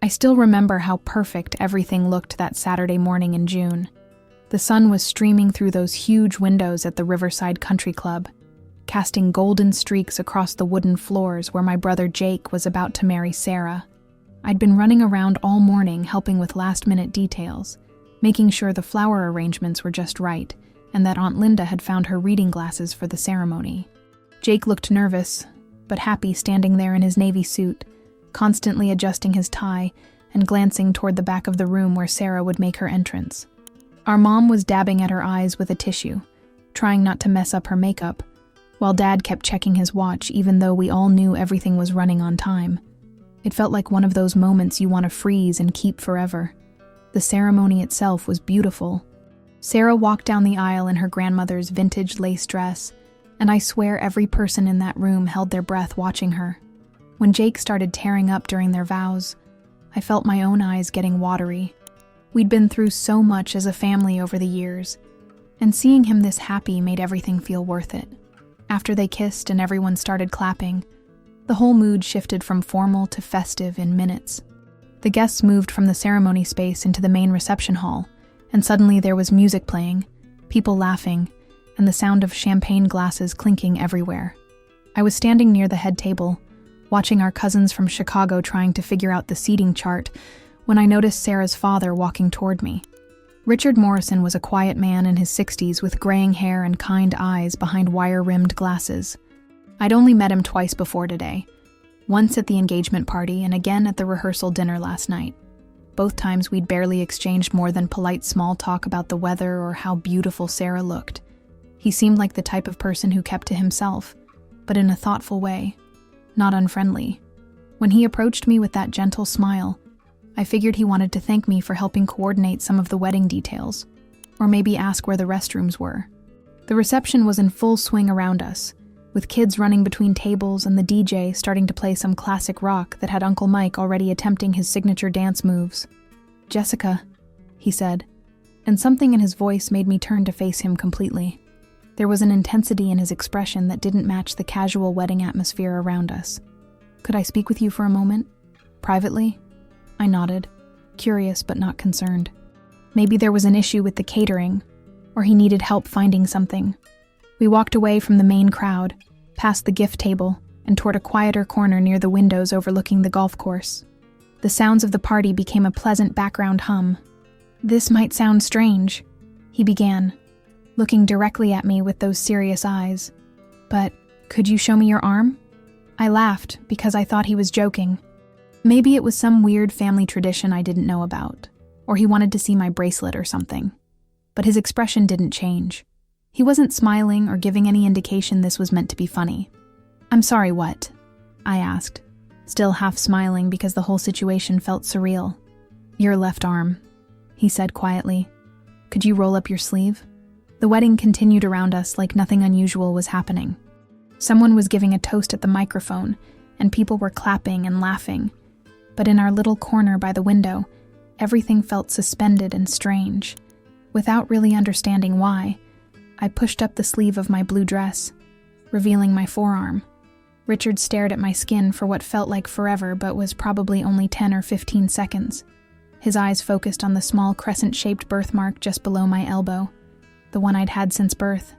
I still remember how perfect everything looked that Saturday morning in June. The sun was streaming through those huge windows at the Riverside Country Club, casting golden streaks across the wooden floors where my brother Jake was about to marry Sarah. I'd been running around all morning helping with last-minute details, making sure the flower arrangements were just right, and that Aunt Linda had found her reading glasses for the ceremony. Jake looked nervous, but happy standing there in his navy suit, constantly adjusting his tie and glancing toward the back of the room where Sarah would make her entrance. Our mom was dabbing at her eyes with a tissue, trying not to mess up her makeup, while Dad kept checking his watch even though we all knew everything was running on time. It felt like one of those moments you want to freeze and keep forever. The ceremony itself was beautiful. Sarah walked down the aisle in her grandmother's vintage lace dress, and I swear every person in that room held their breath watching her. When Jake started tearing up during their vows, I felt my own eyes getting watery. We'd been through so much as a family over the years, and seeing him this happy made everything feel worth it. After they kissed and everyone started clapping, the whole mood shifted from formal to festive in minutes. The guests moved from the ceremony space into the main reception hall, and suddenly there was music playing, people laughing, and the sound of champagne glasses clinking everywhere. I was standing near the head table, watching our cousins from Chicago trying to figure out the seating chart, when I noticed Sarah's father walking toward me. Richard Morrison was a quiet man in his 60s with graying hair and kind eyes behind wire-rimmed glasses. I'd only met him twice before today, once at the engagement party and again at the rehearsal dinner last night. Both times we'd barely exchanged more than polite small talk about the weather or how beautiful Sarah looked. He seemed like the type of person who kept to himself, but in a thoughtful way, not unfriendly. When he approached me with that gentle smile, I figured he wanted to thank me for helping coordinate some of the wedding details, or maybe ask where the restrooms were. The reception was in full swing around us, with kids running between tables and the DJ starting to play some classic rock that had Uncle Mike already attempting his signature dance moves. "Jessica," he said, and something in his voice made me turn to face him completely. There was an intensity in his expression that didn't match the casual wedding atmosphere around us. "Could I speak with you for a moment? Privately?" I nodded, curious but not concerned. Maybe there was an issue with the catering, or he needed help finding something. We walked away from the main crowd, past the gift table, and toward a quieter corner near the windows overlooking the golf course. The sounds of the party became a pleasant background hum. "This might sound strange," he began, looking directly at me with those serious eyes. "But could you show me your arm?" I laughed because I thought he was joking. Maybe it was some weird family tradition I didn't know about, or he wanted to see my bracelet or something. But his expression didn't change. He wasn't smiling or giving any indication this was meant to be funny. "I'm sorry, what?" I asked, still half smiling because the whole situation felt surreal. "Your left arm," he said quietly. "Could you roll up your sleeve?" The wedding continued around us like nothing unusual was happening. Someone was giving a toast at the microphone, and people were clapping and laughing. But in our little corner by the window, everything felt suspended and strange. Without really understanding why, I pushed up the sleeve of my blue dress, revealing my forearm. Richard stared at my skin for what felt like forever but was probably only 10 or 15 seconds. His eyes focused on the small crescent-shaped birthmark just below my elbow, the one I'd had since birth.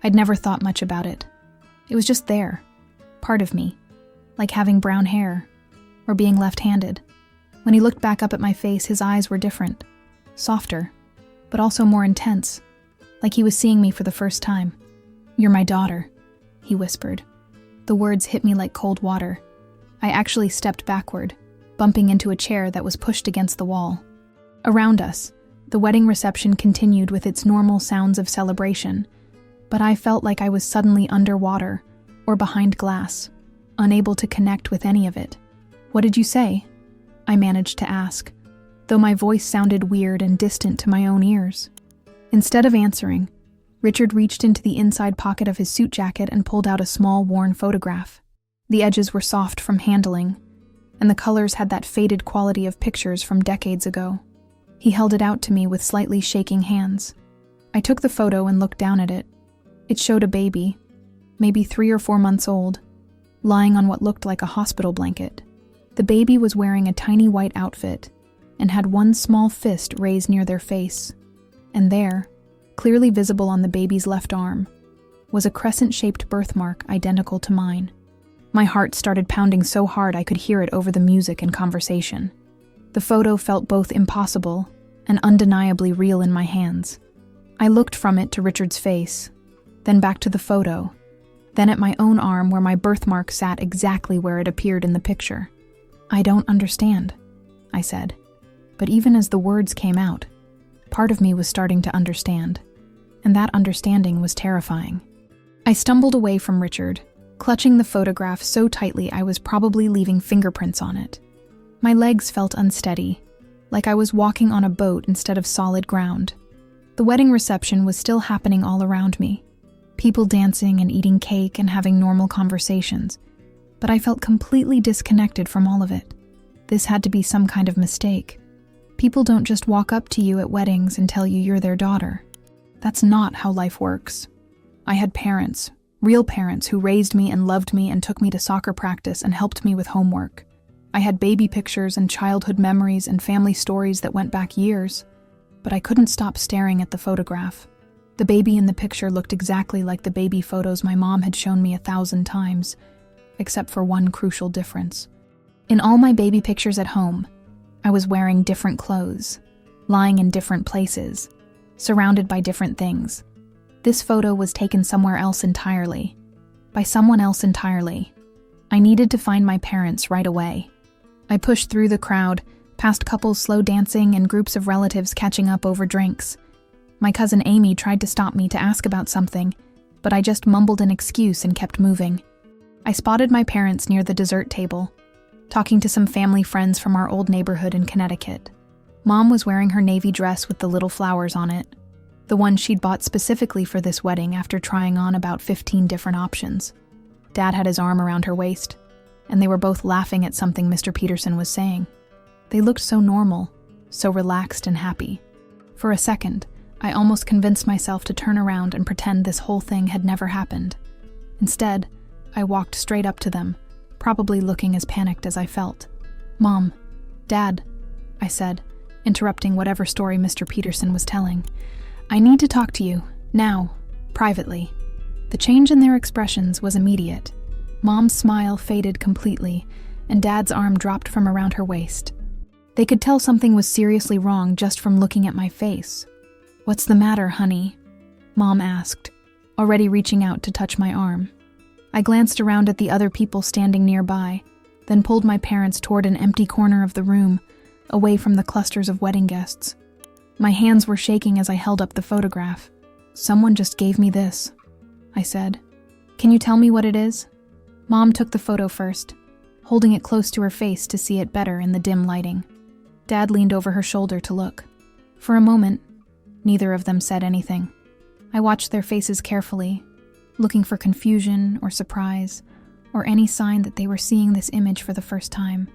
I'd never thought much about it. It was just there, part of me, like having brown hair, or being left-handed. When he looked back up at my face, his eyes were different, softer, but also more intense, like he was seeing me for the first time. "You're my daughter," he whispered. The words hit me like cold water. I actually stepped backward, bumping into a chair that was pushed against the wall. Around us, the wedding reception continued with its normal sounds of celebration, but I felt like I was suddenly underwater or behind glass, unable to connect with any of it. "What did you say?" I managed to ask, though my voice sounded weird and distant to my own ears. Instead of answering, Richard reached into the inside pocket of his suit jacket and pulled out a small, worn photograph. The edges were soft from handling, and the colors had that faded quality of pictures from decades ago. He held it out to me with slightly shaking hands. I took the photo and looked down at it. It showed a baby, maybe 3 or 4 months old, lying on what looked like a hospital blanket. The baby was wearing a tiny white outfit and had one small fist raised near their face. And there, clearly visible on the baby's left arm, was a crescent-shaped birthmark identical to mine. My heart started pounding so hard I could hear it over the music and conversation. The photo felt both impossible and undeniably real in my hands. I looked from it to Richard's face, then back to the photo, then at my own arm where my birthmark sat exactly where it appeared in the picture. "I don't understand," I said. But even as the words came out, part of me was starting to understand, and that understanding was terrifying. I stumbled away from Richard, clutching the photograph so tightly I was probably leaving fingerprints on it. My legs felt unsteady, like I was walking on a boat instead of solid ground. The wedding reception was still happening all around me, people dancing and eating cake and having normal conversations, but I felt completely disconnected from all of it. This had to be some kind of mistake. People don't just walk up to you at weddings and tell you you're their daughter. That's not how life works. I had parents, real parents, who raised me and loved me and took me to soccer practice and helped me with homework. I had baby pictures and childhood memories and family stories that went back years, but I couldn't stop staring at the photograph. The baby in the picture looked exactly like the baby photos my mom had shown me 1,000 times, except for one crucial difference. In all my baby pictures at home, I was wearing different clothes, lying in different places, surrounded by different things. This photo was taken somewhere else entirely, by someone else entirely. I needed to find my parents right away. I pushed through the crowd, past couples slow dancing and groups of relatives catching up over drinks. My cousin Amy tried to stop me to ask about something, but I just mumbled an excuse and kept moving. I spotted my parents near the dessert table, talking to some family friends from our old neighborhood in Connecticut. Mom was wearing her navy dress with the little flowers on it, the one she'd bought specifically for this wedding after trying on about 15 different options. Dad had his arm around her waist, and they were both laughing at something Mr. Peterson was saying. They looked so normal, so relaxed and happy. For a second, I almost convinced myself to turn around and pretend this whole thing had never happened. Instead, I walked straight up to them, probably looking as panicked as I felt. "Mom, Dad," I said, interrupting whatever story Mr. Peterson was telling. "I need to talk to you, now, privately." The change in their expressions was immediate. Mom's smile faded completely, and Dad's arm dropped from around her waist. They could tell something was seriously wrong just from looking at my face. "What's the matter, honey?" Mom asked, already reaching out to touch my arm. I glanced around at the other people standing nearby, then pulled my parents toward an empty corner of the room, away from the clusters of wedding guests. My hands were shaking as I held up the photograph. "Someone just gave me this," I said. "Can you tell me what it is?" Mom took the photo first, holding it close to her face to see it better in the dim lighting. Dad leaned over her shoulder to look. For a moment, neither of them said anything. I watched their faces carefully, looking for confusion or surprise, or any sign that they were seeing this image for the first time.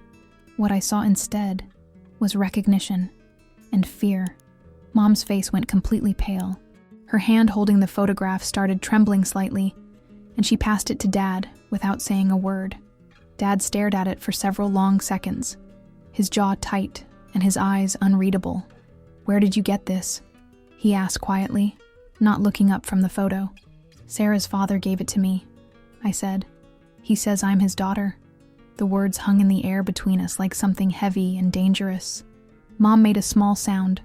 What I saw instead was recognition and fear. Mom's face went completely pale. Her hand holding the photograph started trembling slightly, and she passed it to Dad without saying a word. Dad stared at it for several long seconds, his jaw tight and his eyes unreadable. "Where did you get this?" he asked quietly, not looking up from the photo. "Sarah's father gave it to me," I said. "He says I'm his daughter." The words hung in the air between us like something heavy and dangerous. Mom made a small sound,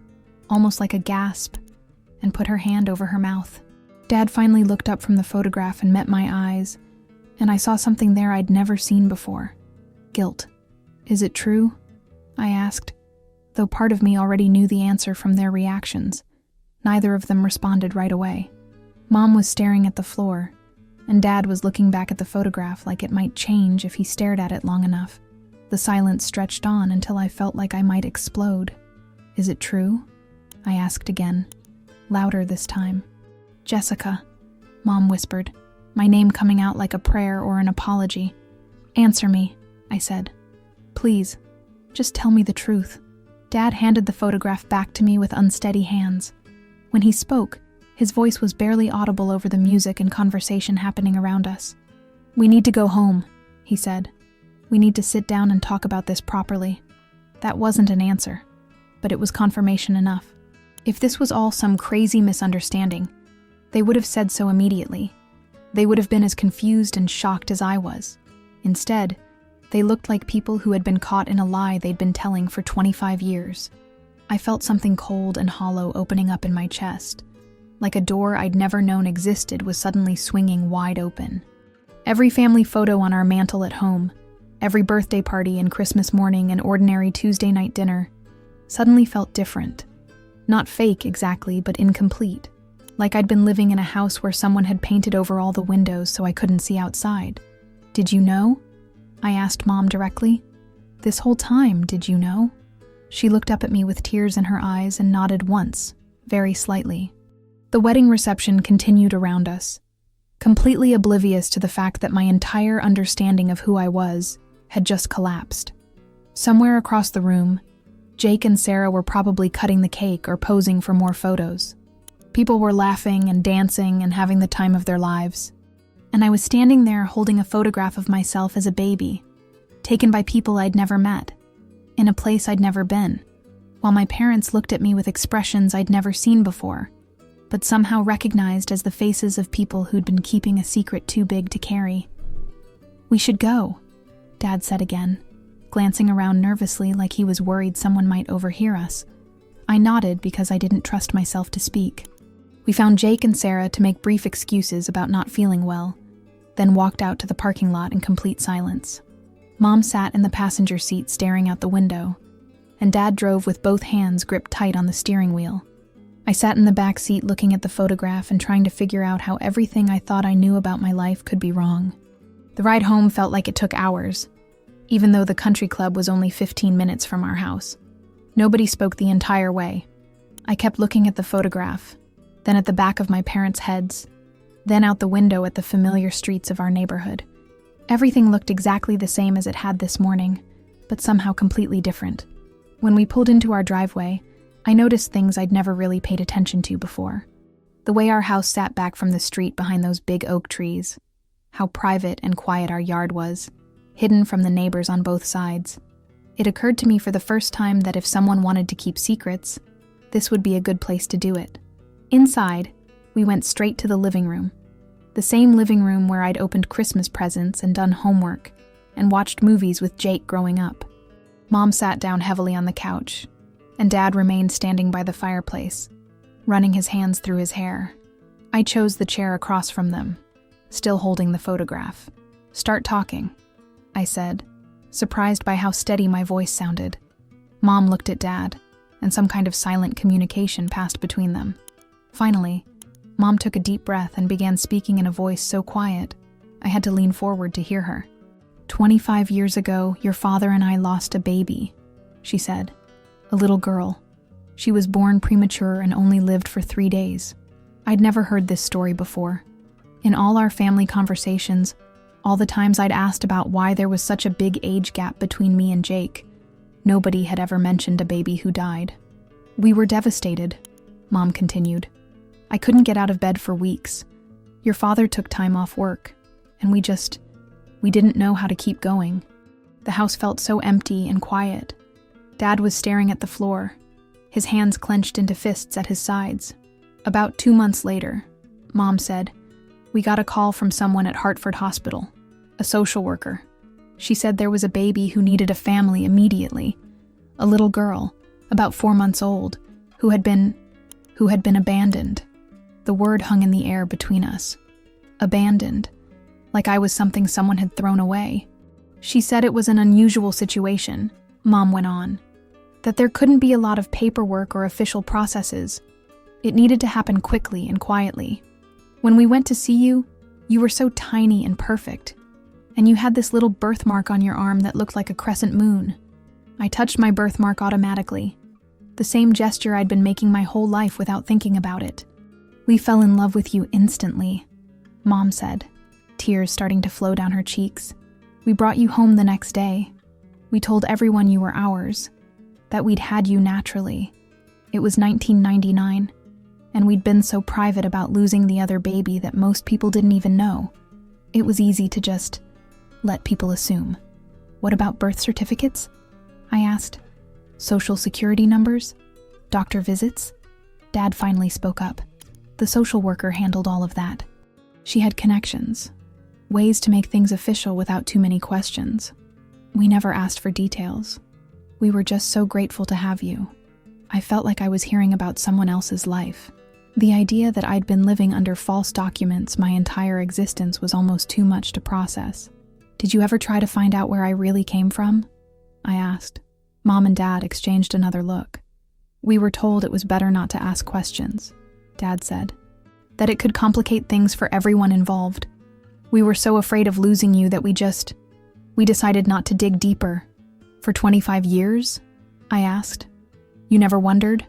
almost like a gasp, and put her hand over her mouth. Dad finally looked up from the photograph and met my eyes, and I saw something there I'd never seen before. Guilt. "Is it true?" I asked, though part of me already knew the answer from their reactions. Neither of them responded right away. Mom was staring at the floor, and Dad was looking back at the photograph like it might change if he stared at it long enough. The silence stretched on until I felt like I might explode. "Is it true?" I asked again, louder this time. "Jessica," Mom whispered, my name coming out like a prayer or an apology. "Answer me," I said. "Please, just tell me the truth." Dad handed the photograph back to me with unsteady hands. When he spoke, his voice was barely audible over the music and conversation happening around us. "We need to go home," he said. We need to sit down and talk about this properly." That wasn't an answer, but it was confirmation enough. If this was all some crazy misunderstanding, they would have said so immediately. They would have been as confused and shocked as I was. Instead, they looked like people who had been caught in a lie they'd been telling for 25 years. I felt something cold and hollow opening up in my chest, like a door I'd never known existed was suddenly swinging wide open. Every family photo on our mantle at home, every birthday party and Christmas morning and ordinary Tuesday night dinner, suddenly felt different. Not fake exactly, but incomplete. Like I'd been living in a house where someone had painted over all the windows so I couldn't see outside. "Did you know?" I asked Mom directly. "This whole time, did you know?" She looked up at me with tears in her eyes and nodded once, very slightly. The wedding reception continued around us, completely oblivious to the fact that my entire understanding of who I was had just collapsed. Somewhere across the room, Jake and Sarah were probably cutting the cake or posing for more photos. People were laughing and dancing and having the time of their lives. And I was standing there holding a photograph of myself as a baby, taken by people I'd never met, in a place I'd never been, while my parents looked at me with expressions I'd never seen before, but somehow recognized as the faces of people who'd been keeping a secret too big to carry. "We should go," Dad said again, glancing around nervously like he was worried someone might overhear us. I nodded because I didn't trust myself to speak. We found Jake and Sarah to make brief excuses about not feeling well, then walked out to the parking lot in complete silence. Mom sat in the passenger seat staring out the window, and Dad drove with both hands gripped tight on the steering wheel. I sat in the back seat looking at the photograph and trying to figure out how everything I thought I knew about my life could be wrong. The ride home felt like it took hours, even though the country club was only 15 minutes from our house. Nobody spoke the entire way. I kept looking at the photograph, then at the back of my parents' heads, then out the window at the familiar streets of our neighborhood. Everything looked exactly the same as it had this morning, but somehow completely different. When we pulled into our driveway, I noticed things I'd never really paid attention to before. The way our house sat back from the street behind those big oak trees, how private and quiet our yard was, hidden from the neighbors on both sides. It occurred to me for the first time that if someone wanted to keep secrets, this would be a good place to do it. Inside, we went straight to the living room. The same living room where I'd opened Christmas presents and done homework and watched movies with Jake growing up. Mom sat down heavily on the couch, and Dad remained standing by the fireplace, running his hands through his hair. I chose the chair across from them, still holding the photograph. "Start talking," I said, surprised by how steady my voice sounded. Mom looked at Dad, and some kind of silent communication passed between them. Finally, Mom took a deep breath and began speaking in a voice so quiet, I had to lean forward to hear her. 25 years ago, your father and I lost a baby," she said. "A little girl. She was born premature and only lived for 3 days. I'd never heard this story before. In all our family conversations, all the times I'd asked about why there was such a big age gap between me and Jake, nobody had ever mentioned a baby who died. We were devastated," Mom continued. "I couldn't get out of bed for weeks. Your father took time off work, and we didn't know how to keep going. The house felt so empty and quiet. Dad was staring at the floor, his hands clenched into fists at his sides. About 2 months later," Mom said, "we got a call from someone at Hartford Hospital, a social worker. She said there was a baby who needed a family immediately, a little girl, about 4 months old, who had been abandoned." The word hung in the air between us. Abandoned, like I was something someone had thrown away. "She said it was an unusual situation," Mom went on, "that there couldn't be a lot of paperwork or official processes. It needed to happen quickly and quietly. When we went to see you, you were so tiny and perfect, and you had this little birthmark on your arm that looked like a crescent moon. I touched my birthmark automatically, the same gesture I'd been making my whole life without thinking about it. We fell in love with you instantly," Mom said, tears starting to flow down her cheeks. "We brought you home the next day. We told everyone you were ours, that we'd had you naturally. It was 1999, and we'd been so private about losing the other baby that most people didn't even know. It was easy to just let people assume." What about birth certificates? I asked. Social security numbers? Doctor visits? Dad finally spoke up. The social worker handled all of that. She had connections, ways to make things official without too many questions. We never asked for details. We were just so grateful to have you. I felt like I was hearing about someone else's life. The idea that I'd been living under false documents my entire existence was almost too much to process. Did you ever try to find out where I really came from? I asked. Mom and Dad exchanged another look. We were told it was better not to ask questions, Dad said. That it could complicate things for everyone involved. We were so afraid of losing you that we decided not to dig deeper. For 25 years? I asked. You never wondered?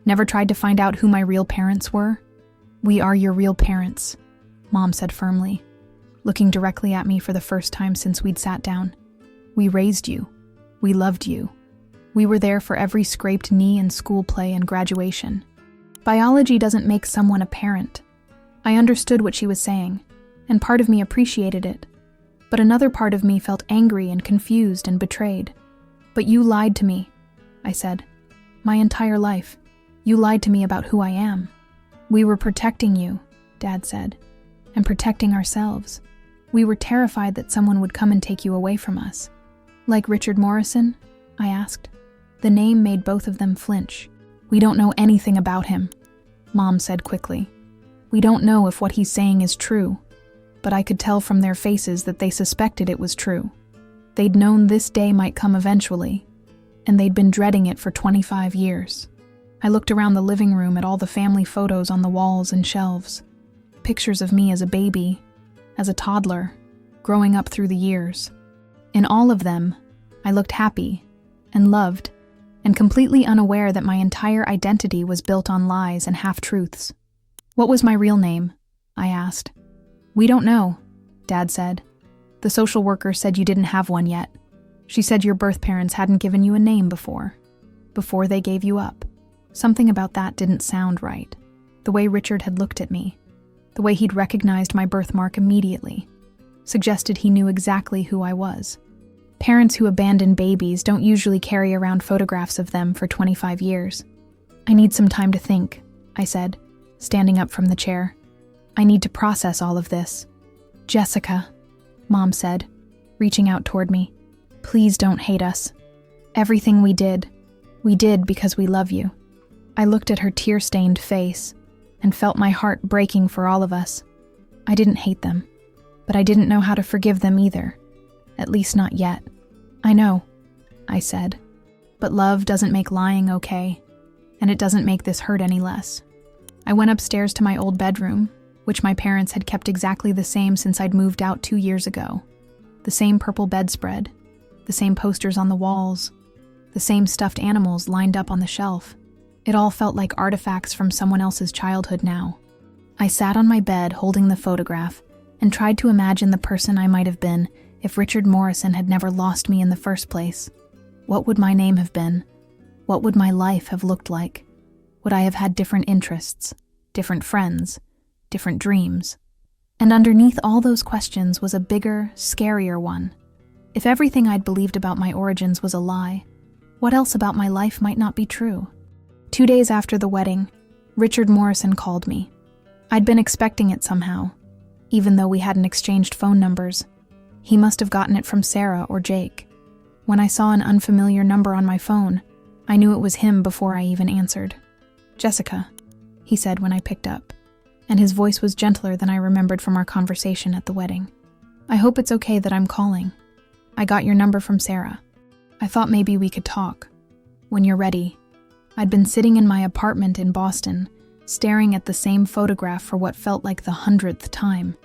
Never tried to find out who my real parents were? We are your real parents, Mom said firmly, looking directly at me for the first time since we'd sat down. We raised you. We loved you. We were there for every scraped knee and school play and graduation. Biology doesn't make someone a parent. I understood what she was saying, and part of me appreciated it. But another part of me felt angry and confused and betrayed. But you lied to me, I said. My entire life. You lied to me about who I am. We were protecting you, Dad said, and protecting ourselves. We were terrified that someone would come and take you away from us. Like Richard Morrison? I asked. The name made both of them flinch. We don't know anything about him, Mom said quickly. We don't know if what he's saying is true, but I could tell from their faces that they suspected it was true. They'd known this day might come eventually, and they'd been dreading it for 25 years. I looked around the living room at all the family photos on the walls and shelves. Pictures of me as a baby, as a toddler, growing up through the years. In all of them, I looked happy and loved and completely unaware that my entire identity was built on lies and half-truths. What was my real name? I asked. We don't know, Dad said. The social worker said you didn't have one yet. She said your birth parents hadn't given you a name before they gave you up. Something about that didn't sound right. The way Richard had looked at me, the way he'd recognized my birthmark immediately, suggested he knew exactly who I was. Parents who abandon babies don't usually carry around photographs of them for 25 years. I need some time to think, I said, standing up from the chair. I need to process all of this. Jessica, Mom said, reaching out toward me. Please don't hate us. Everything we did because we love you. I looked at her tear-stained face and felt my heart breaking for all of us. I didn't hate them, but I didn't know how to forgive them either. At least not yet. I know, I said. But love doesn't make lying okay, and it doesn't make this hurt any less. I went upstairs to my old bedroom, which my parents had kept exactly the same since I'd moved out 2 years ago. The same purple bedspread, the same posters on the walls, the same stuffed animals lined up on the shelf. It all felt like artifacts from someone else's childhood now. I sat on my bed holding the photograph and tried to imagine the person I might have been if Richard Morrison had never lost me in the first place. What would my name have been? What would my life have looked like? Would I have had different interests, different friends, different dreams? And underneath all those questions was a bigger, scarier one. If everything I'd believed about my origins was a lie, what else about my life might not be true? 2 days after the wedding, Richard Morrison called me. I'd been expecting it somehow, even though we hadn't exchanged phone numbers. He must have gotten it from Sarah or Jake. When I saw an unfamiliar number on my phone, I knew it was him before I even answered. Jessica, he said when I picked up, and his voice was gentler than I remembered from our conversation at the wedding. I hope it's okay that I'm calling. I got your number from Sarah. I thought maybe we could talk. When you're ready. I'd been sitting in my apartment in Boston, staring at the same photograph for what felt like the 100th time.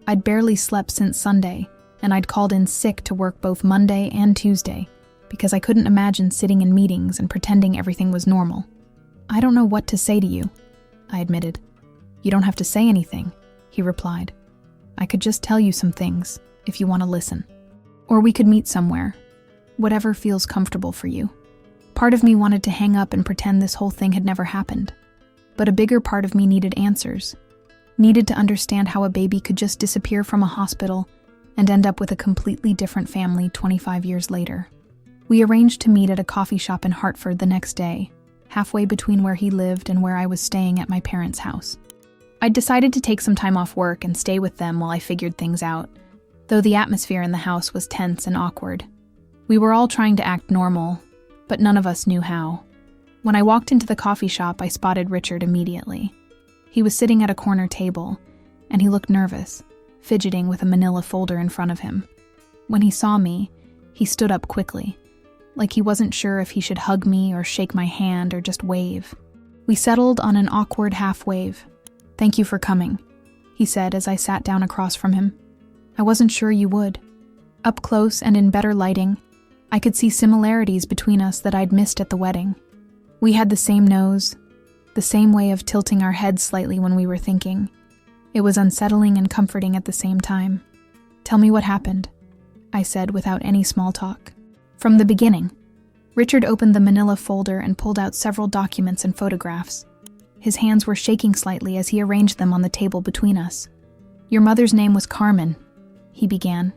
I'd barely slept since Sunday, and I'd called in sick to work both Monday and Tuesday because I couldn't imagine sitting in meetings and pretending everything was normal. I don't know what to say to you, I admitted. You don't have to say anything, he replied. I could just tell you some things, if you want to listen. Or we could meet somewhere. Whatever feels comfortable for you. Part of me wanted to hang up and pretend this whole thing had never happened. But a bigger part of me needed answers. Needed to understand how a baby could just disappear from a hospital and end up with a completely different family 25 years later. We arranged to meet at a coffee shop in Hartford the next day, halfway between where he lived and where I was staying at my parents' house. I'd decided to take some time off work and stay with them while I figured things out, though the atmosphere in the house was tense and awkward. We were all trying to act normal, but none of us knew how. When I walked into the coffee shop, I spotted Richard immediately. He was sitting at a corner table, and he looked nervous, fidgeting with a manila folder in front of him. When he saw me, he stood up quickly, like he wasn't sure if he should hug me or shake my hand or just wave. We settled on an awkward half wave. "Thank you for coming," he said as I sat down across from him. "I wasn't sure you would." Up close and in better lighting, I could see similarities between us that I'd missed at the wedding. We had the same nose, the same way of tilting our heads slightly when we were thinking. It was unsettling and comforting at the same time. "Tell me what happened," I said without any small talk. From the beginning. Richard opened the manila folder and pulled out several documents and photographs. His hands were shaking slightly as he arranged them on the table between us. "Your mother's name was Carmen," he began.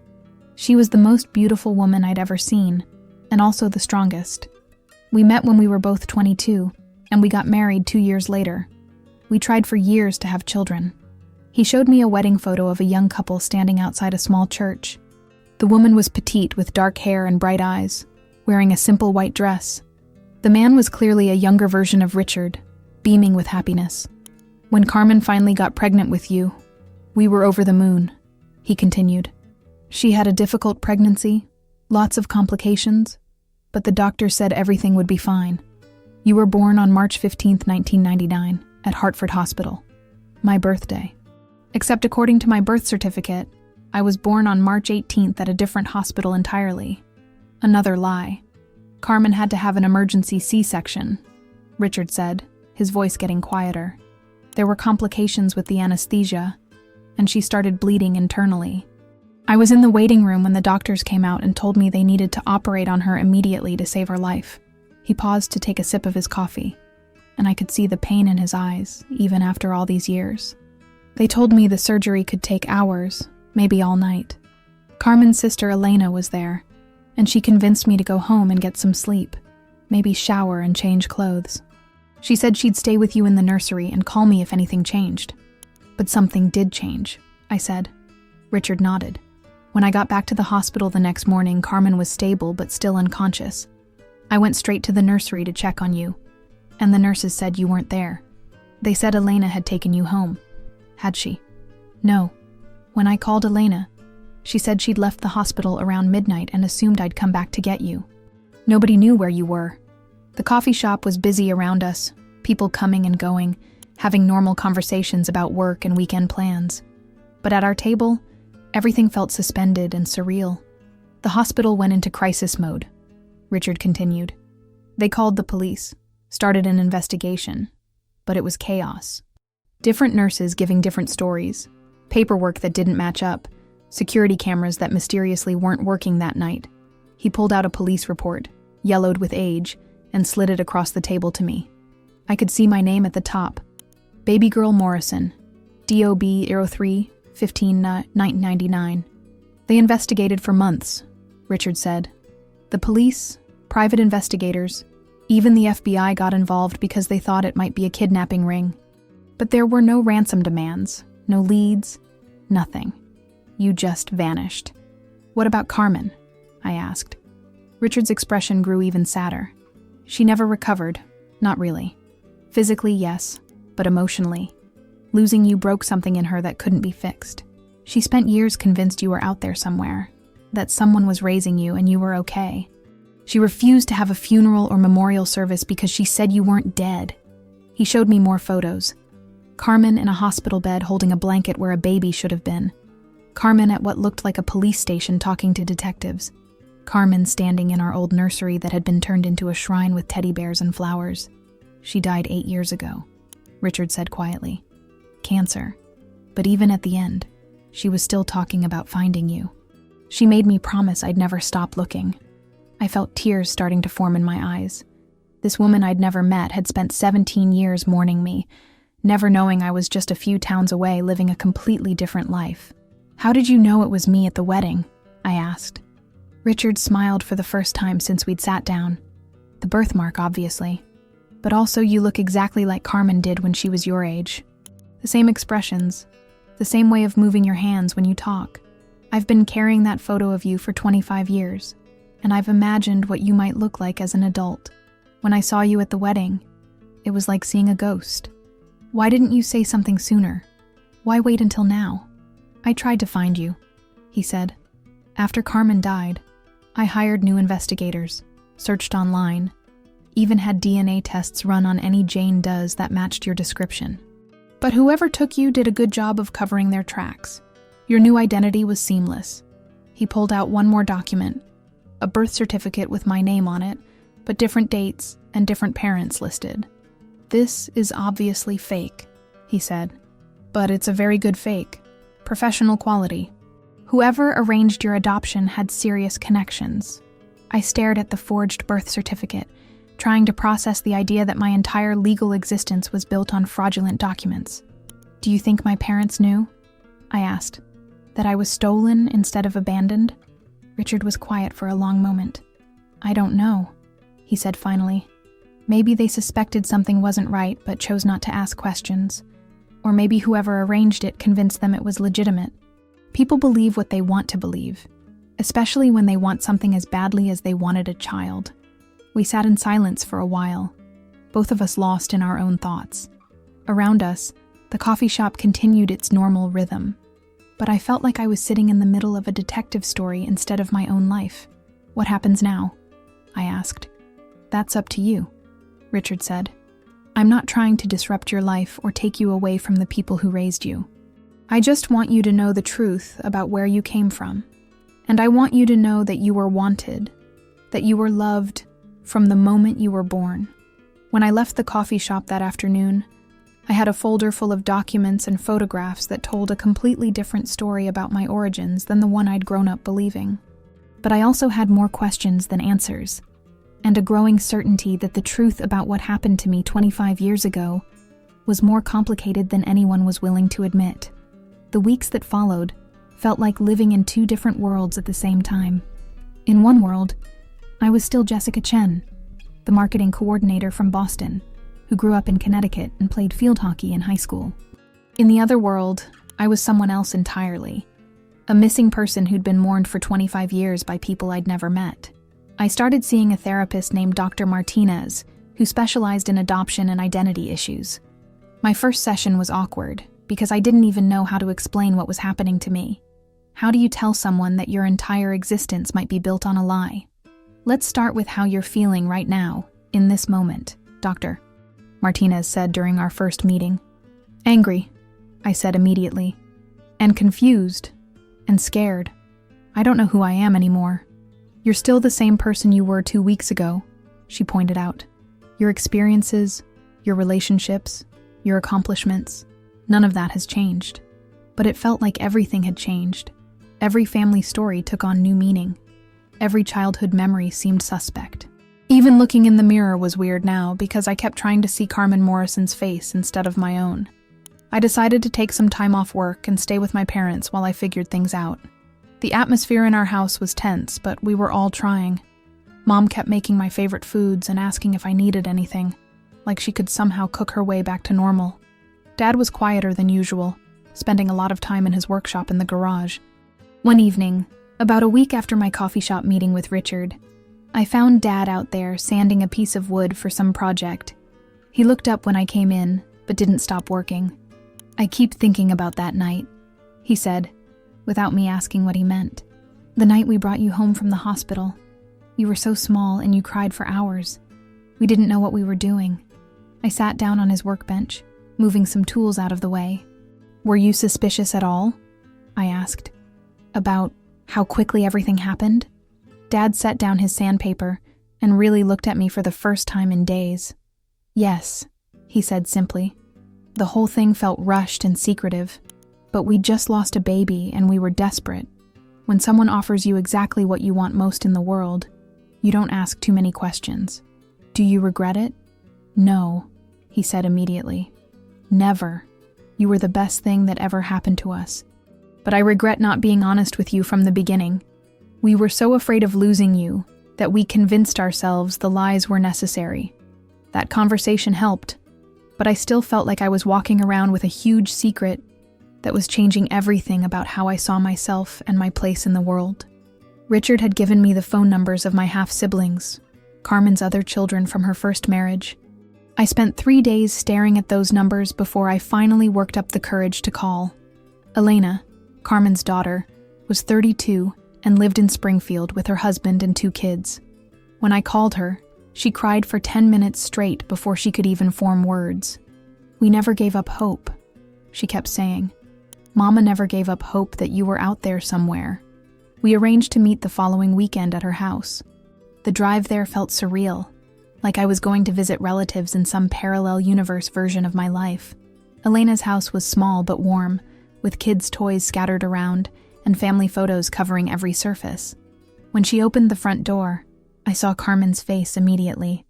"She was the most beautiful woman I'd ever seen, and also the strongest. We met when we were both 22, and we got married 2 years later. We tried for years to have children." He showed me a wedding photo of a young couple standing outside a small church. The woman was petite with dark hair and bright eyes, wearing a simple white dress. The man was clearly a younger version of Richard, beaming with happiness. "When Carmen finally got pregnant with you, we were over the moon," he continued. "She had a difficult pregnancy, lots of complications, but the doctor said everything would be fine. You were born on March 15th, 1999, at Hartford Hospital, my birthday. Except according to my birth certificate, I was born on March 18th at a different hospital entirely. Another lie. Carmen had to have an emergency C-section," Richard said, his voice getting quieter. "There were complications with the anesthesia, and she started bleeding internally. I was in the waiting room when the doctors came out and told me they needed to operate on her immediately to save her life." He paused to take a sip of his coffee, and I could see the pain in his eyes, even after all these years. "They told me the surgery could take hours, maybe all night. Carmen's sister Elena was there, and she convinced me to go home and get some sleep, maybe shower and change clothes. She said she'd stay with you in the nursery and call me if anything changed." "But something did change," I said. Richard nodded. "When I got back to the hospital the next morning, Carmen was stable but still unconscious. I went straight to the nursery to check on you, and the nurses said you weren't there. They said Elena had taken you home." "Had she?" "No. When I called Elena, she said she'd left the hospital around midnight and assumed I'd come back to get you. Nobody knew where you were. The coffee shop was busy around us, people coming and going, having normal conversations about work and weekend plans. But at our table, everything felt suspended and surreal. The hospital went into crisis mode," Richard continued. "They called the police, started an investigation, but it was chaos. Different nurses giving different stories, paperwork that didn't match up, security cameras that mysteriously weren't working that night." He pulled out a police report, yellowed with age, and slid it across the table to me. I could see my name at the top. "Baby Girl Morrison, DOB 03-15-1999. "They investigated for months," Richard said. "The police, private investigators, even the FBI got involved because they thought it might be a kidnapping ring. But there were no ransom demands, no leads, nothing. You just vanished." "What about Carmen?" I asked. Richard's expression grew even sadder. "She never recovered, not really. Physically, yes, but emotionally. Losing you broke something in her that couldn't be fixed. She spent years convinced you were out there somewhere, that someone was raising you and you were okay. She refused to have a funeral or memorial service because she said you weren't dead." He showed me more photos. Carmen in a hospital bed holding a blanket where a baby should have been. Carmen at what looked like a police station talking to detectives. Carmen standing in our old nursery that had been turned into a shrine with teddy bears and flowers. "She died 8 years ago," Richard said quietly. "Cancer. But even at the end, she was still talking about finding you. She made me promise I'd never stop looking." I felt tears starting to form in my eyes. This woman I'd never met had spent 17 years mourning me, never knowing I was just a few towns away living a completely different life. How did you know it was me at the wedding? I asked. Richard smiled for the first time since we'd sat down. The birthmark, obviously. But also you look exactly like Carmen did when she was your age. The same expressions, the same way of moving your hands when you talk. I've been carrying that photo of you for 25 years, and I've imagined what you might look like as an adult. When I saw you at the wedding, it was like seeing a ghost. Why didn't you say something sooner? Why wait until now? I tried to find you, he said. After Carmen died, I hired new investigators, searched online, even had DNA tests run on any Jane Does that matched your description. But whoever took you did a good job of covering their tracks. Your new identity was seamless. He pulled out one more document, a birth certificate with my name on it, but different dates and different parents listed. This is obviously fake, he said. But it's a very good fake. Professional quality. Whoever arranged your adoption had serious connections. I stared at the forged birth certificate, trying to process the idea that my entire legal existence was built on fraudulent documents. Do you think my parents knew? I asked. That I was stolen instead of abandoned? Richard was quiet for a long moment. I don't know, he said finally. Maybe they suspected something wasn't right but chose not to ask questions. Or maybe whoever arranged it convinced them it was legitimate. People believe what they want to believe, especially when they want something as badly as they wanted a child. We sat in silence for a while, both of us lost in our own thoughts. Around us, the coffee shop continued its normal rhythm, but I felt like I was sitting in the middle of a detective story instead of my own life. What happens now? I asked. That's up to you, Richard said. I'm not trying to disrupt your life or take you away from the people who raised you. I just want you to know the truth about where you came from. And I want you to know that you were wanted, that you were loved from the moment you were born. When I left the coffee shop that afternoon, I had a folder full of documents and photographs that told a completely different story about my origins than the one I'd grown up believing. But I also had more questions than answers, and a growing certainty that the truth about what happened to me 25 years ago was more complicated than anyone was willing to admit. The weeks that followed felt like living in two different worlds at the same time. In one world, I was still Jessica Chen, the marketing coordinator from Boston, who grew up in Connecticut and played field hockey in high school. In the other world, I was someone else entirely, a missing person who'd been mourned for 25 years by people I'd never met. I started seeing a therapist named Dr. Martinez, who specialized in adoption and identity issues. My first session was awkward, because I didn't even know how to explain what was happening to me. How do you tell someone that your entire existence might be built on a lie? Let's start with how you're feeling right now, in this moment, Doctor, Martinez said during our first meeting. Angry, I said immediately, and confused, and scared. I don't know who I am anymore. You're still the same person you were 2 weeks ago, she pointed out. Your experiences, your relationships, your accomplishments, none of that has changed. But it felt like everything had changed. Every family story took on new meaning. Every childhood memory seemed suspect. Even looking in the mirror was weird now because I kept trying to see Carmen Morrison's face instead of my own. I decided to take some time off work and stay with my parents while I figured things out. The atmosphere in our house was tense, but we were all trying. Mom kept making my favorite foods and asking if I needed anything, like she could somehow cook her way back to normal. Dad was quieter than usual, spending a lot of time in his workshop in the garage. One evening, about a week after my coffee shop meeting with Richard, I found Dad out there sanding a piece of wood for some project. He looked up when I came in, but didn't stop working. I keep thinking about that night, he said, without me asking what he meant. The night we brought you home from the hospital. You were so small and you cried for hours. We didn't know what we were doing. I sat down on his workbench, moving some tools out of the way. Were you suspicious at all? I asked. About how quickly everything happened? Dad set down his sandpaper and really looked at me for the first time in days. Yes, he said simply. The whole thing felt rushed and secretive, but we'd just lost a baby and we were desperate. When someone offers you exactly what you want most in the world, you don't ask too many questions. Do you regret it? No, he said immediately. Never. You were the best thing that ever happened to us. But I regret not being honest with you from the beginning. We were so afraid of losing you that we convinced ourselves the lies were necessary. That conversation helped, but I still felt like I was walking around with a huge secret that was changing everything about how I saw myself and my place in the world. Richard had given me the phone numbers of my half-siblings, Carmen's other children from her first marriage. I spent 3 days staring at those numbers before I finally worked up the courage to call. Elena, Carmen's daughter, was 32 and lived in Springfield with her husband and 2 kids. When I called her, she cried for 10 minutes straight before she could even form words. "We never gave up hope," she kept saying. "Mama never gave up hope that you were out there somewhere." We arranged to meet the following weekend at her house. The drive there felt surreal, like I was going to visit relatives in some parallel universe version of my life. Elena's house was small but warm, with kids' toys scattered around and family photos covering every surface. When she opened the front door, I saw Carmen's face immediately.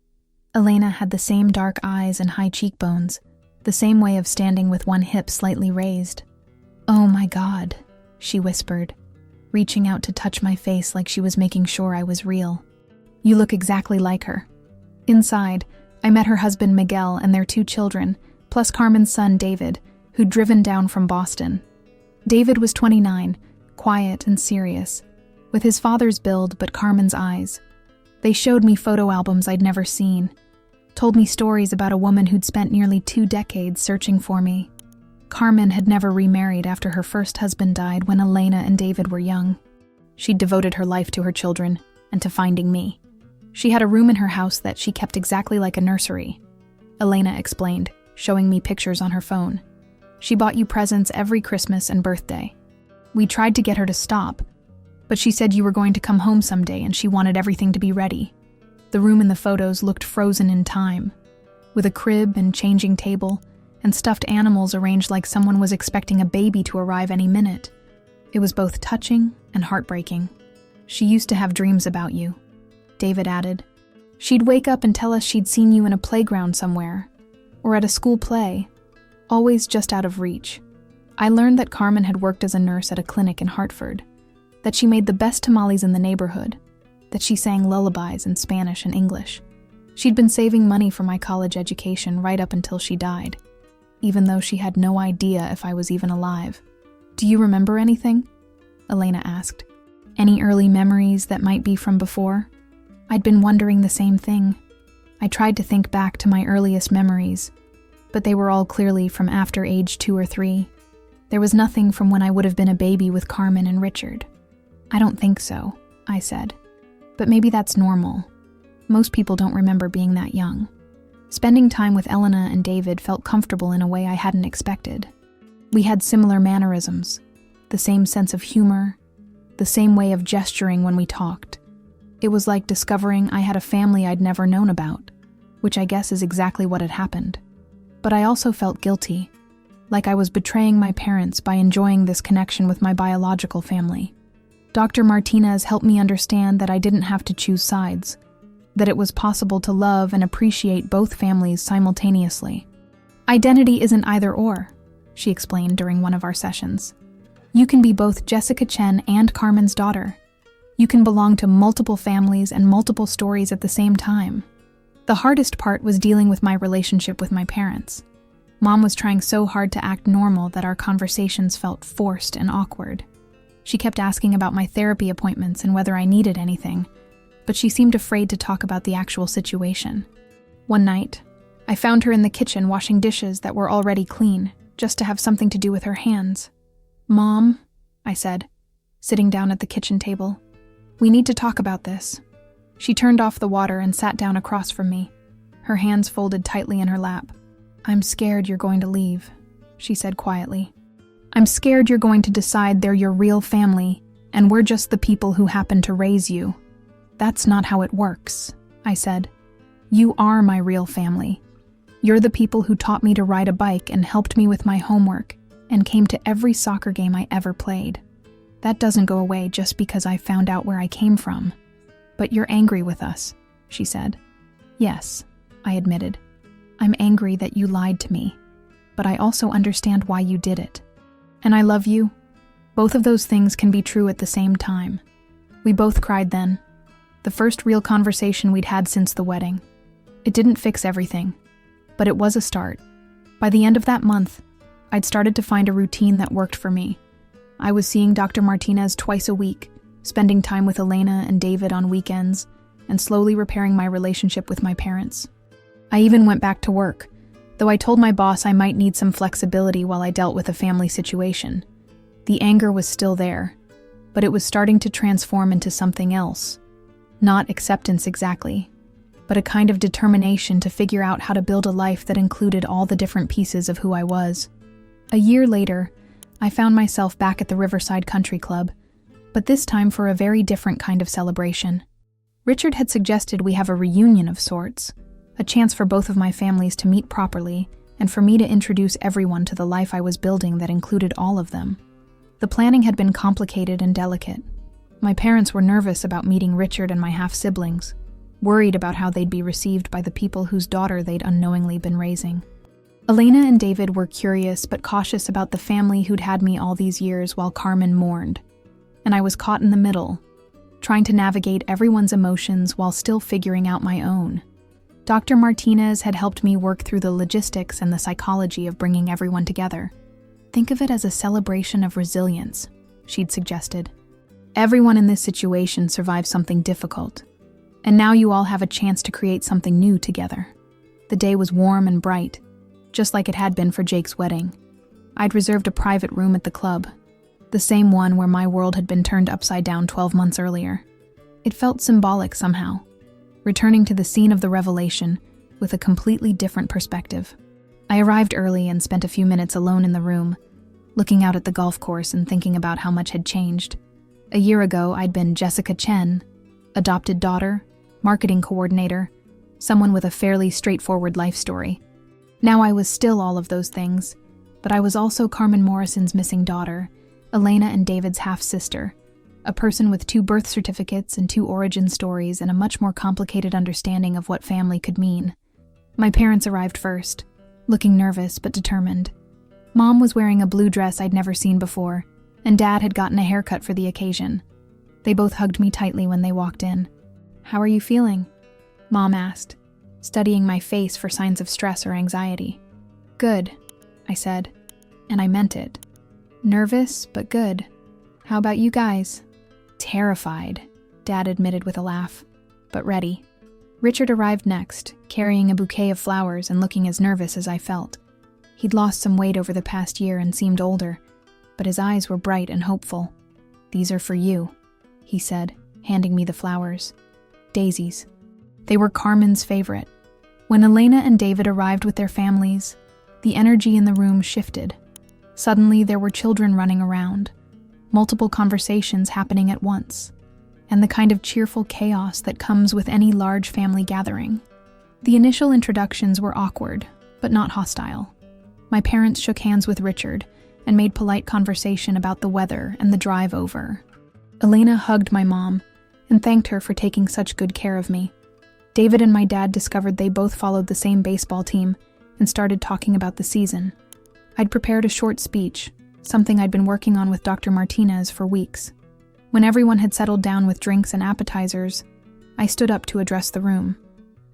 Elena had the same dark eyes and high cheekbones, the same way of standing with one hip slightly raised. "Oh my God," she whispered, reaching out to touch my face like she was making sure I was real. "You look exactly like her." Inside, I met her husband Miguel and their 2 children, plus Carmen's son David, who'd driven down from Boston. David was 29, quiet and serious, with his father's build but Carmen's eyes. They showed me photo albums I'd never seen, told me stories about a woman who'd spent nearly 2 decades searching for me. Carmen had never remarried after her first husband died when Elena and David were young. She'd devoted her life to her children and to finding me. She had a room in her house that she kept exactly like a nursery. Elena explained, showing me pictures on her phone. "She bought you presents every Christmas and birthday. We tried to get her to stop, but she said you were going to come home someday and she wanted everything to be ready." The room in the photos looked frozen in time, with a crib and changing table and stuffed animals arranged like someone was expecting a baby to arrive any minute. It was both touching and heartbreaking. "She used to have dreams about you," David added. "She'd wake up and tell us she'd seen you in a playground somewhere, or at a school play, always just out of reach." I learned that Carmen had worked as a nurse at a clinic in Hartford, that she made the best tamales in the neighborhood, that she sang lullabies in Spanish and English. She'd been saving money for my college education right up until she died, even though she had no idea if I was even alive. "Do you remember anything?" Elena asked. "Any early memories that might be from before?" I'd been wondering the same thing. I tried to think back to my earliest memories, but they were all clearly from after age 2 or 3. There was nothing from when I would have been a baby with Carmen and Richard. "I don't think so," I said. "But maybe that's normal. Most people don't remember being that young." Spending time with Elena and David felt comfortable in a way I hadn't expected. We had similar mannerisms, the same sense of humor, the same way of gesturing when we talked. It was like discovering I had a family I'd never known about, which I guess is exactly what had happened. But I also felt guilty, like I was betraying my parents by enjoying this connection with my biological family. Dr. Martinez helped me understand that I didn't have to choose sides, that it was possible to love and appreciate both families simultaneously. "Identity isn't either or," she explained during one of our sessions. "You can be both Jessica Chen and Carmen's daughter. You can belong to multiple families and multiple stories at the same time." The hardest part was dealing with my relationship with my parents. Mom was trying so hard to act normal that our conversations felt forced and awkward. She kept asking about my therapy appointments and whether I needed anything, but she seemed afraid to talk about the actual situation. One night, I found her in the kitchen washing dishes that were already clean, just to have something to do with her hands. "Mom," I said, sitting down at the kitchen table, "we need to talk about this." She turned off the water and sat down across from me, her hands folded tightly in her lap. "I'm scared you're going to leave," she said quietly. "I'm scared you're going to decide they're your real family, and we're just the people who happen to raise you." "That's not how it works," I said. "You are my real family. You're the people who taught me to ride a bike and helped me with my homework and came to every soccer game I ever played. That doesn't go away just because I found out where I came from." "But you're angry with us," she said. "Yes," I admitted. "I'm angry that you lied to me, but I also understand why you did it. And I love you. Both of those things can be true at the same time. We both cried then. The first real conversation we'd had since the wedding. It didn't fix everything, but it was a start. By the end of that month, I'd started to find a routine that worked for me. I was seeing Dr. Martinez twice a week, spending time with Elena and David on weekends, and slowly repairing my relationship with my parents. I even went back to work, though I told my boss I might need some flexibility while I dealt with a family situation. The anger was still there, but it was starting to transform into something else. Not acceptance exactly, but a kind of determination to figure out how to build a life that included all the different pieces of who I was. A year later, I found myself back at the Riverside Country Club, but this time for a very different kind of celebration. Richard had suggested we have a reunion of sorts, a chance for both of my families to meet properly and for me to introduce everyone to the life I was building that included all of them. The planning had been complicated and delicate. My parents were nervous about meeting Richard and my half-siblings, worried about how they'd be received by the people whose daughter they'd unknowingly been raising. Elena and David were curious but cautious about the family who'd had me all these years while Carmen mourned, and I was caught in the middle, trying to navigate everyone's emotions while still figuring out my own. Dr. Martinez had helped me work through the logistics and the psychology of bringing everyone together. Think of it as a celebration of resilience, she'd suggested. Everyone in this situation survived something difficult, and now you all have a chance to create something new together. The day was warm and bright, just like it had been for Jake's wedding. I'd reserved a private room at the club, the same one where my world had been turned upside down 12 months earlier. It felt symbolic somehow, returning to the scene of the revelation with a completely different perspective. I arrived early and spent a few minutes alone in the room, looking out at the golf course and thinking about how much had changed. A year ago, I'd been Jessica Chen, adopted daughter, marketing coordinator, someone with a fairly straightforward life story. Now I was still all of those things, but I was also Carmen Morrison's missing daughter, Elena and David's half-sister, a person with 2 birth certificates and 2 origin stories and a much more complicated understanding of what family could mean. My parents arrived first, looking nervous but determined. Mom was wearing a blue dress I'd never seen before, and Dad had gotten a haircut for the occasion. They both hugged me tightly when they walked in. "How are you feeling?" Mom asked, studying my face for signs of stress or anxiety. "Good," I said, and I meant it. "Nervous, but good. How about you guys?" "Terrified," Dad admitted with a laugh, "but ready." Richard arrived next, carrying a bouquet of flowers and looking as nervous as I felt. He'd lost some weight over the past year and seemed older, but his eyes were bright and hopeful. "These are for you," he said, handing me the flowers. Daisies. They were Carmen's favorite. When Elena and David arrived with their families, the energy in the room shifted. Suddenly, there were children running around, multiple conversations happening at once, and the kind of cheerful chaos that comes with any large family gathering. The initial introductions were awkward, but not hostile. My parents shook hands with Richard and made polite conversation about the weather and the drive over. Elena hugged my mom and thanked her for taking such good care of me. David and my dad discovered they both followed the same baseball team and started talking about the season. I'd prepared a short speech, something I'd been working on with Dr. Martinez for weeks. When everyone had settled down with drinks and appetizers, I stood up to address the room.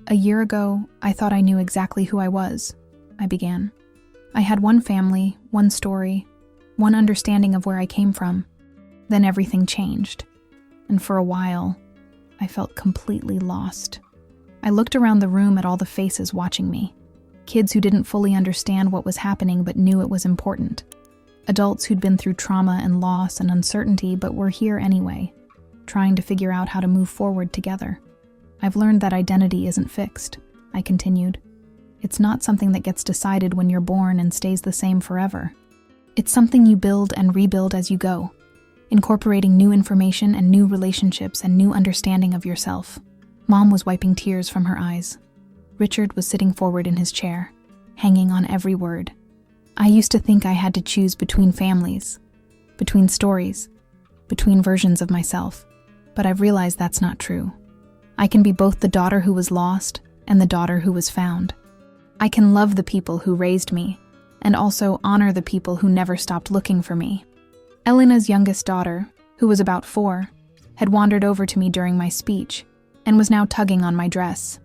"A year ago, I thought I knew exactly who I was," I began. "I had one family, one story, one understanding of where I came from. Then everything changed, and for a while, I felt completely lost." I looked around the room at all the faces watching me. Kids who didn't fully understand what was happening but knew it was important. Adults who'd been through trauma and loss and uncertainty but were here anyway, trying to figure out how to move forward together. "I've learned that identity isn't fixed," I continued. "It's not something that gets decided when you're born and stays the same forever. It's something you build and rebuild as you go, incorporating new information and new relationships and new understanding of yourself." Mom was wiping tears from her eyes. Richard was sitting forward in his chair, hanging on every word. "I used to think I had to choose between families, between stories, between versions of myself, but I've realized that's not true. I can be both the daughter who was lost and the daughter who was found. I can love the people who raised me and also honor the people who never stopped looking for me. Elena's youngest daughter, who was about 4, had wandered over to me during my speech and was now tugging on my dress.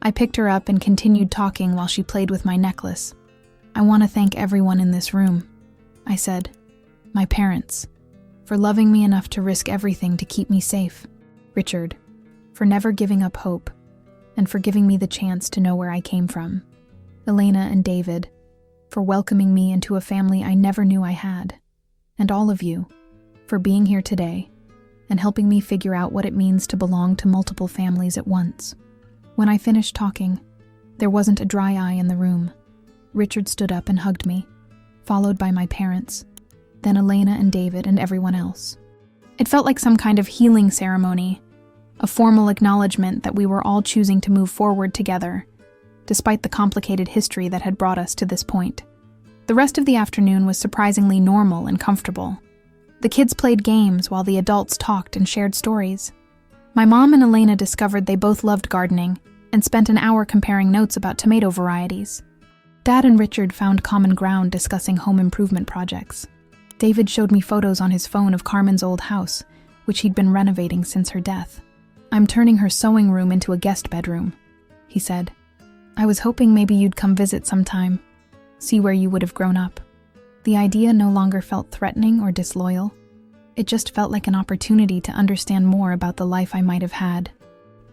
I picked her up and continued talking while she played with my necklace. "I want to thank everyone in this room," I said. "My parents, for loving me enough to risk everything to keep me safe. Richard, for never giving up hope, and for giving me the chance to know where I came from. Elena and David, for welcoming me into a family I never knew I had. And all of you, for being here today and helping me figure out what it means to belong to multiple families at once." When I finished talking, there wasn't a dry eye in the room. Richard stood up and hugged me, followed by my parents, then Elena and David and everyone else. It felt like some kind of healing ceremony, a formal acknowledgement that we were all choosing to move forward together, despite the complicated history that had brought us to this point. The rest of the afternoon was surprisingly normal and comfortable. The kids played games while the adults talked and shared stories. My mom and Elena discovered they both loved gardening and spent an hour comparing notes about tomato varieties. Dad and Richard found common ground discussing home improvement projects. David showed me photos on his phone of Carmen's old house, which he'd been renovating since her death. "I'm turning her sewing room into a guest bedroom," he said. "I was hoping maybe you'd come visit sometime, see where you would have grown up." The idea no longer felt threatening or disloyal. It just felt like an opportunity to understand more about the life I might have had.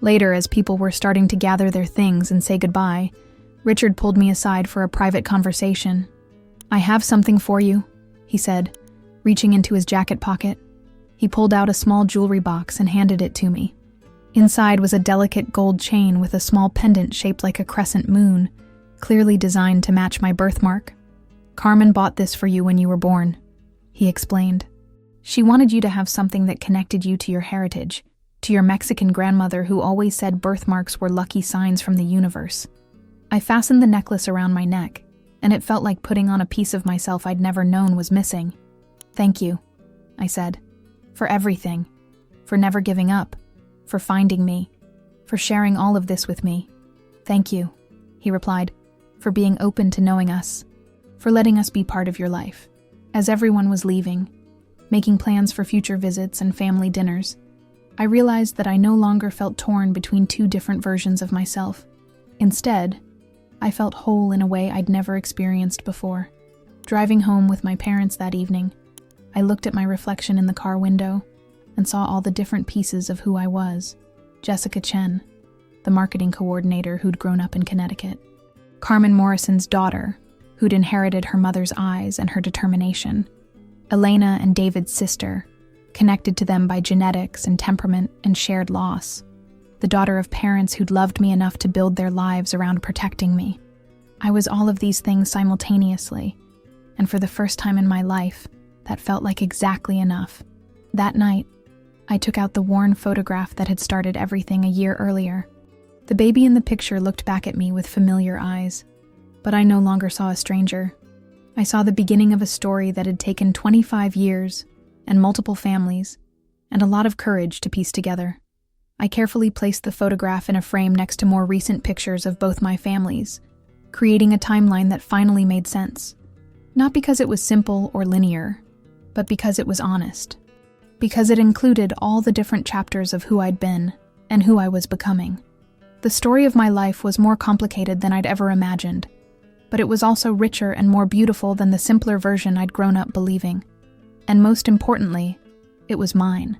Later, as people were starting to gather their things and say goodbye, Richard pulled me aside for a private conversation. "I have something for you," he said, reaching into his jacket pocket. He pulled out a small jewelry box and handed it to me. Inside was a delicate gold chain with a small pendant shaped like a crescent moon, clearly designed to match my birthmark. "Carmen bought this for you when you were born," he explained. "She wanted you to have something that connected you to your heritage, to your Mexican grandmother who always said birthmarks were lucky signs from the universe." I fastened the necklace around my neck, and it felt like putting on a piece of myself I'd never known was missing. "Thank you," I said, "for everything, for never giving up, for finding me, for sharing all of this with me." "Thank you," he replied, "for being open to knowing us, for letting us be part of your life." As everyone was leaving, making plans for future visits and family dinners, I realized that I no longer felt torn between two different versions of myself. Instead, I felt whole in a way I'd never experienced before. Driving home with my parents that evening, I looked at my reflection in the car window and saw all the different pieces of who I was. Jessica Chen, the marketing coordinator who'd grown up in Connecticut. Carmen Morrison's daughter, who'd inherited her mother's eyes and her determination. Elena and David's sister, connected to them by genetics and temperament and shared loss. The daughter of parents who'd loved me enough to build their lives around protecting me. I was all of these things simultaneously, and for the first time in my life, that felt like exactly enough. That night, I took out the worn photograph that had started everything a year earlier. The baby in the picture looked back at me with familiar eyes, but I no longer saw a stranger. I saw the beginning of a story that had taken 25 years and multiple families and a lot of courage to piece together. I carefully placed the photograph in a frame next to more recent pictures of both my families, creating a timeline that finally made sense. Not because it was simple or linear, but because it was honest. Because it included all the different chapters of who I'd been and who I was becoming. The story of my life was more complicated than I'd ever imagined, but it was also richer and more beautiful than the simpler version I'd grown up believing. And most importantly, it was mine.